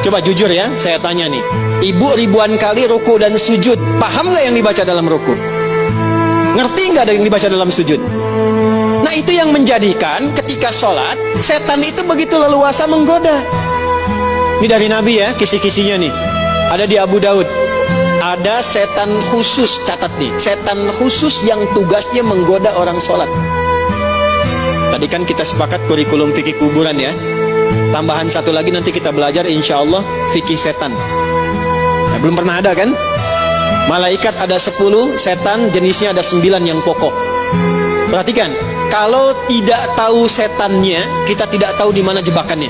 Coba jujur ya, saya tanya nih, ibu ribuan kali ruku dan sujud, paham nggak yang dibaca dalam ruku? Ngerti nggak yang dibaca dalam sujud? Nah, itu yang menjadikan ketika sholat, setan itu begitu leluasa menggoda. Ini dari Nabi ya, kisi-kisinya nih. Ada di Abu Daud. Ada setan khusus, catat nih, setan khusus yang tugasnya menggoda orang sholat. Tadi kan kita sepakat kurikulum fikih kuburan ya. Tambahan satu lagi nanti kita belajar insya Allah fikih setan. Nah, belum pernah ada kan? Malaikat ada 10, setan jenisnya ada 9 yang pokok. Perhatikan, kalau tidak tahu setannya, kita tidak tahu di mana jebakannya.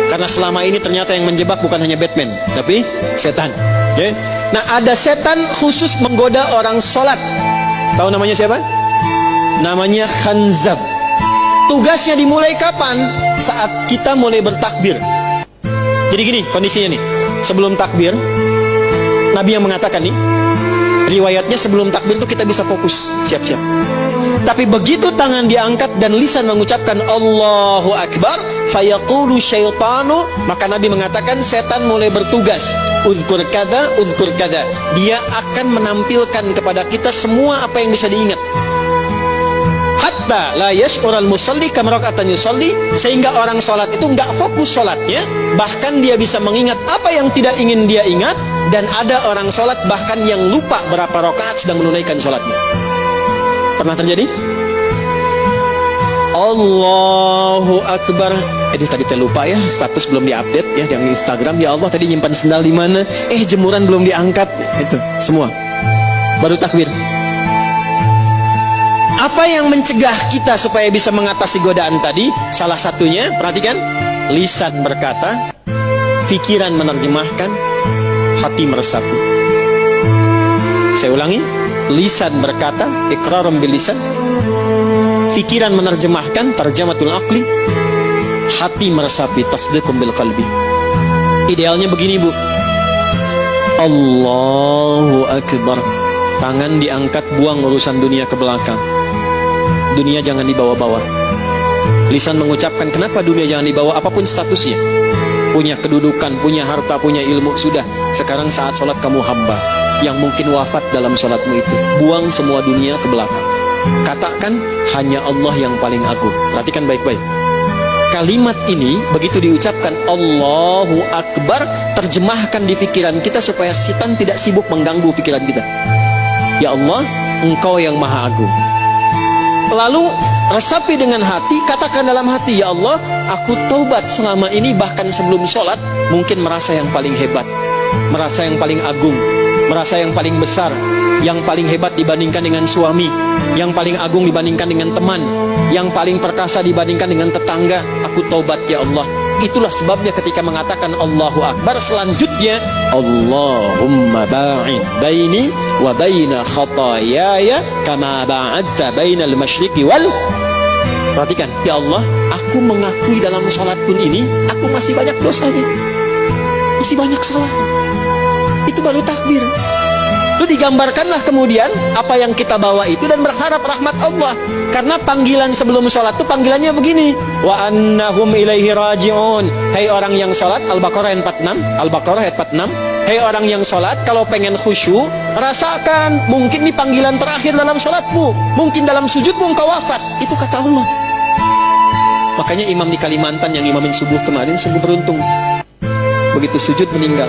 Karena selama ini ternyata yang menjebak bukan hanya Batman, tapi setan. Okay? Nah, ada setan khusus menggoda orang sholat. Tahu namanya siapa? Namanya Khanzab. Tugasnya dimulai kapan? Saat kita mulai bertakbir. Jadi gini kondisinya nih. Sebelum takbir, Nabi yang mengatakan nih, riwayatnya sebelum takbir itu kita bisa fokus, siap-siap. Tapi begitu tangan diangkat dan lisan mengucapkan Allahu Akbar, fayaqulu syaitanu, maka Nabi mengatakan setan mulai bertugas. Uzkur kada, uzkur kada. Dia akan menampilkan kepada kita semua apa yang bisa diingat. Hatta la yash'ural musalli kam raka'atan yusalli, sehingga orang sholat itu nggak fokus sholatnya, bahkan dia bisa mengingat apa yang tidak ingin dia ingat, dan ada orang sholat bahkan yang lupa berapa rakaat sedang menunaikan sholatnya. Pernah terjadi? Allahu Akbar. Tadi saya lupa ya, status belum diupdate ya yang Instagram. Ya Allah, tadi nyimpan sendal di mana? Jemuran belum diangkat. Itu semua. Baru takbir. Apa yang mencegah kita supaya bisa mengatasi godaan tadi? Salah satunya, perhatikan, lisan berkata, pikiran menerjemahkan, hati meresapi. Saya ulangi, lisan berkata, iqrarum bil lisan, pikiran menerjemahkan, tarjamatul aqli, hati meresapi, tasdiqum bil qalbi. Idealnya begini, Bu. Allahu Akbar. Tangan diangkat, buang urusan dunia ke belakang. Dunia jangan dibawa-bawa. Lisan mengucapkan, kenapa dunia jangan dibawa? Apapun statusnya, punya kedudukan, punya harta, punya ilmu, sudah. Sekarang saat sholat kamu hamba yang mungkin wafat dalam sholatmu itu. Buang semua dunia ke belakang. Katakan, hanya Allah yang paling agung. Perhatikan baik-baik. Kalimat ini begitu diucapkan Allahu Akbar, terjemahkan di pikiran kita supaya setan tidak sibuk mengganggu pikiran kita. Ya Allah, Engkau yang maha agung. Lalu resapi dengan hati, katakan dalam hati, ya Allah, aku taubat selama ini, bahkan sebelum sholat mungkin merasa yang paling hebat, merasa yang paling agung, merasa yang paling besar, yang paling hebat dibandingkan dengan suami, yang paling agung dibandingkan dengan teman, yang paling perkasa dibandingkan dengan tetangga. Aku taubat ya Allah. Itulah sebabnya ketika mengatakan Allahu Akbar, selanjutnya Allahumma ba'id baini wa baina khatayaya kama ba'adta bainal masyriqi wal. Perhatikan, ya Allah, aku mengakui dalam sholat pun ini aku masih banyak dosanya, masih banyak salah. Itu baru takbir. Lalu digambarkanlah kemudian apa yang kita bawa itu dan berharap rahmat Allah. Karena panggilan sebelum sholat itu panggilannya begini, wa annahum ilaihi raji'un. Hai orang yang sholat, Al-Baqarah ayat 46, Al-Baqarah ayat 46. Hai orang yang sholat, kalau pengen khusyuk, rasakan mungkin ini panggilan terakhir dalam sholatmu, mungkin dalam sujudmu engkau wafat. Itu kata Allah. Makanya imam di Kalimantan yang imamin subuh kemarin sungguh beruntung. Begitu sujud meninggal.